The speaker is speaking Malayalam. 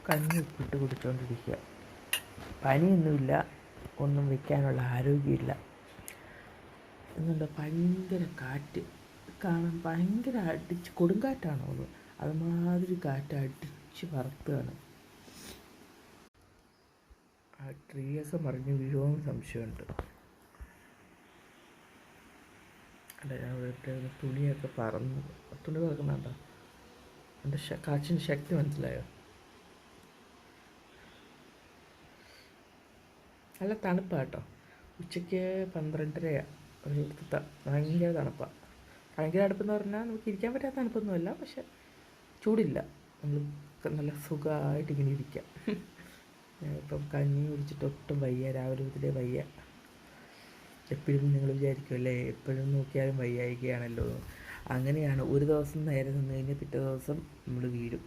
കഞ്ഞി ഉപ്പിട്ട് കുടിച്ചുകൊണ്ടിരിക്കുക. പനിയൊന്നുമില്ല, ഒന്നും വയ്ക്കാനുള്ള ആരോഗ്യമില്ല. എന്നുണ്ട് ഭയങ്കര കാറ്റ് കാണാൻ, ഭയങ്കര അടിച്ച് കൊടുങ്കാറ്റാണോ അത്, അതുമാതിരി കാറ്റ് അടിച്ച് പറത്തുകയാണ്. ആ ട്രീയൊക്കെ മറിഞ്ഞ് വീഴുമെന്ന് സംശയമുണ്ട്. അല്ല, ഞാൻ ഇവിടെ തുണിയൊക്കെ പറന്നു, തുണി പറക്കുന്നുണ്ടോ? എൻ്റെ കാറ്റിൻ്റെ ശക്തി മനസ്സിലായോ? നല്ല തണുപ്പാണ് കേട്ടോ. ഉച്ചയ്ക്ക് 12:30 ഒരു ഭയങ്കര തണുപ്പാണ്. ഭയങ്കര തണുപ്പെന്ന് പറഞ്ഞാൽ നമുക്ക് ഇരിക്കാൻ പറ്റാത്ത തണുപ്പൊന്നുമല്ല, പക്ഷെ ചൂടില്ല. നമ്മൾ നല്ല സുഖമായിട്ടിങ്ങനെ ഇരിക്കാം. ഇപ്പം കഞ്ഞി കുടിച്ചിട്ട് ഒട്ടും വയ്യ, രാവിലെ മുതലേ വയ്യ. എപ്പോഴും നിങ്ങൾ വിചാരിക്കുമല്ലേ, എപ്പോഴും നോക്കിയാലും വയ്യായികയാണല്ലോ. അങ്ങനെയാണ്. ഒരു ദിവസം നേരെ നിന്ന് കഴിഞ്ഞാൽ പിറ്റേ ദിവസം നമ്മൾ വീഴും.